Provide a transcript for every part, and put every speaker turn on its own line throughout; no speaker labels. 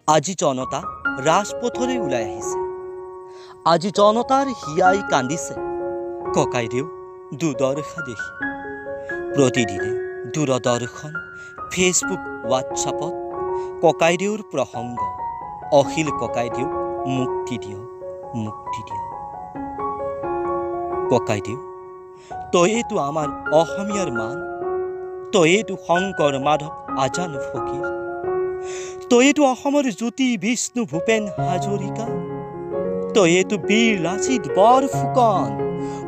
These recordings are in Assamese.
আজি জনতা ৰাজপথলৈ ওলাই আহিছে। আজি জনতাৰ হিয়াই কান্দিছে ককাইদেউ দুৰ্দশা দেখি। প্ৰতিদিনে দূৰদৰ্শন, ফেচবুক, হোৱাটছআপত ককাইদেউৰ প্ৰসংগ। অখিল ককাইদেউক মুক্তি দিয়ক, মুক্তি দিয়ক। ককাইদেউ, তয়েইতো আমাৰ অসমীয়াৰ মান, তয়েইতো শংকৰ মাধৱ আজান ফকীৰ, তয়েইতো অসমৰ জ্যোতি বিষ্ণু ভূপেন হাজৰিকা, তয়েইতো বীৰ লাচিত বৰফুকন,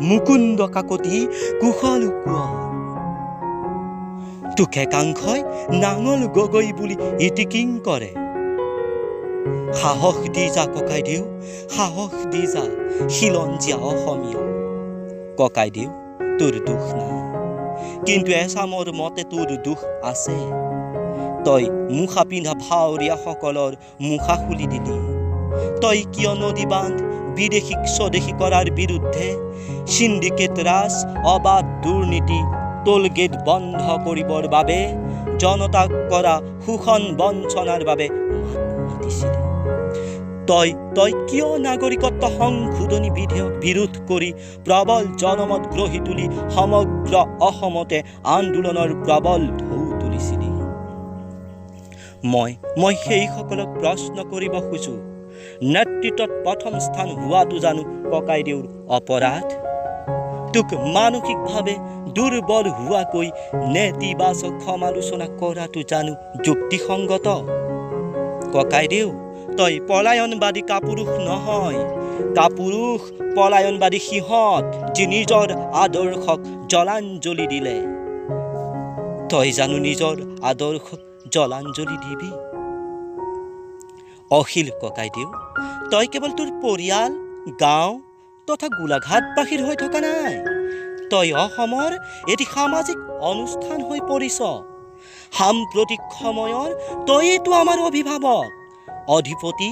মুকুন্দ কাকতি, কুশল কোঁৱৰ। তোক একাংশই নাঙল গগৈ বুলি ইটিকিং কৰে। সাহস দি যা ককাইদেউ, সাহস দি যা খিলঞ্জীয়া অসমীয়া। ককাইদেউ, তোৰ দুখ নাই, কিন্তু এচামৰ মতে তোৰ দুখ আছে। তই মুখা পিন্ধা ভাৱৰীয়াসকলৰ মুখা খুলি দিলি। তই কিয় নদী বান্ধ বিদেশীক স্বদেশী কৰাৰ বিৰুদ্ধে, সিন্ডিকেট ৰাজ, অবাধ দুৰ্নীতি, টোলগেট বন্ধ কৰিবৰ বাবে, জনতাক কৰা শোষণ বঞ্চনাৰ বাবে মাতিছিলি? তই কিয় নাগৰিকত্ব সংশোধনী বিধেয়ক বিৰোধ কৰি প্ৰবল জনমত গঢ়ি তুলি সমগ্ৰ অসমতে আন্দোলনৰ প্ৰবল ঢৌ তুলিছিলি? মই সেইসকলক প্ৰশ্ন কৰিব খোজো, নেতৃত্বত প্ৰথম স্থান হোৱাটো জানো ককাইদেউৰ অপৰাধ? তোক মানসিকভাৱে দুৰ্বল হোৱাকৈ নেতিবাচক সমালোচনা কৰাটো জানো যুক্তিসংগত? ককাইদেউ, তই পলায়নবাদী কাপুৰুষ নহয়, কাপুৰুষ পলায়নবাদী সিহঁত, যি নিজৰ আদৰ্শক জলাঞ্জলি দিলে। তই জানো নিজৰ আদৰ্শক জলাঞ্জলি দিবি? অখিল ককাইদেউ, তই কেৱল তোৰ পৰিয়াল, গাঁও তথা গোলাঘাটবাসীৰ হৈ থকা নাই, তই অসমৰ এটি সামাজিক অনুষ্ঠান হৈ পৰিছ। সাম্প্ৰতিক সময়ৰ তয়েইতো আমাৰ অভিভাৱক, অধিপতি,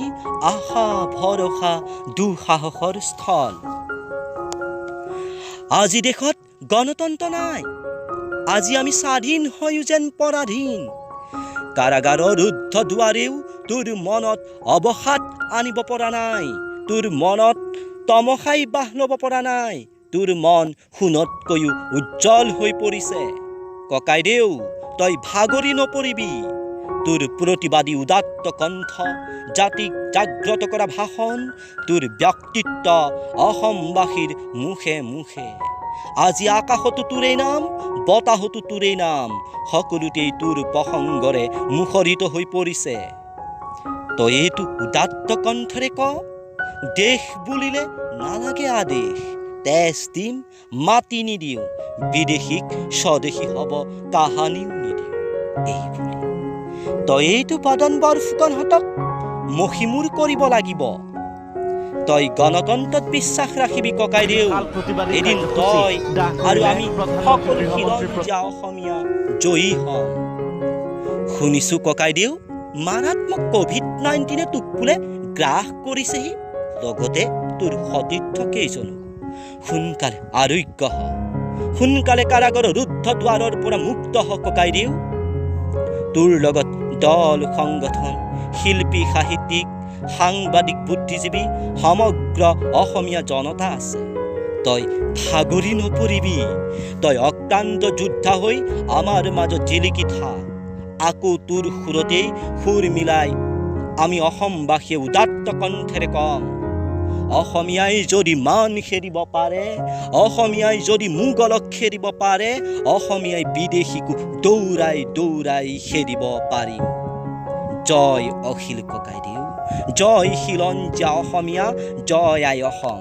আশা ভৰসা, দুঃসাহসৰ স্থল। আজি দেশত গণতন্ত্ৰ নাই, আজি আমি স্বাধীন হৈও যেন পৰাধীন। কাৰাগাৰৰ ৰুদ্ধ দুৱাৰেও তোৰ মনত অৱসাদ আনিব পৰা নাই, তোৰ মনত তমসাই বাহ ল'ব পৰা নাই, তোৰ মন সোণতকৈও উজ্জ্বল হৈ পৰিছে। ককাইদেউ, তই ভাগৰি নপৰিবি। তোৰ প্ৰতিবাদী উদাত্ত কণ্ঠ, জাতিক জাগ্ৰত কৰা ভাষণ, তোৰ ব্যক্তিত্ব অসমবাসীৰ মুখে মুখে। আজি আকাশতো তোৰেই নাম, বতাহতো তোৰেই নাম, সকলোতেই তোৰ প্ৰসংগৰে মুখৰিত হৈ পৰিছে। তই এইটো উদাত্ত কণ্ঠৰে ক, দেশ বুলিলে নালাগে আদেশ, তেজ দিম মাতি নিদিওঁ, বিদেশীক স্বদেশী হ'ব কাহানিও নিদিওঁ। এই বুলি তই এইটো বাদন বৰফুকনহঁতক মষিমূৰ কৰিব লাগিব। তই গণতন্ত্ৰত বিশ্বাস ৰাখিবি ককাইদেউ। এদিন তই আৰু আমি সকলো খিলঞ্জীয়া অসমীয়া জয়ী হ'ম। শুনিছো ককাইদেউ, মাৰাত্মক COVID-19 তোক বোলে গ্ৰাস কৰিছেহি, লগতে তোৰ সতীৰ্থ কেইজনো। সোনকালে আৰোগ্য হ, সোনকালে কাৰাগাৰৰ ৰুদ্ধ দুৱাৰৰ পৰা মুক্ত হ ককাইদেউ। তোৰ লগত দল সংগঠন, শিল্পী, সাহিত্যিক, সাংবাদিক, বুদ্ধিজীৱী, সমগ্ৰ অসমীয়া জনতা আছে। তই ভাগৰি নপৰিবি, তই অক্লান্ত যোদ্ধা হৈ আমাৰ মাজত জিলিকি থাক। আকৌ তোৰ সুৰতেই সুৰ মিলাই আমি অসমবাসীয়ে উদাত্ত কণ্ঠেৰে কম, অসমীয়াই যদি মান খেদিব পাৰে, অসমীয়াই যদি মোগলক খেদিব পাৰে, অসমীয়াই বিদেশীকো দৌৰাই দৌৰাই খেদিব পাৰিম। জয় অখিল ককাইদেউ, জয় খিলঞ্জীয়া অসমীয়া, জয় আই অসম।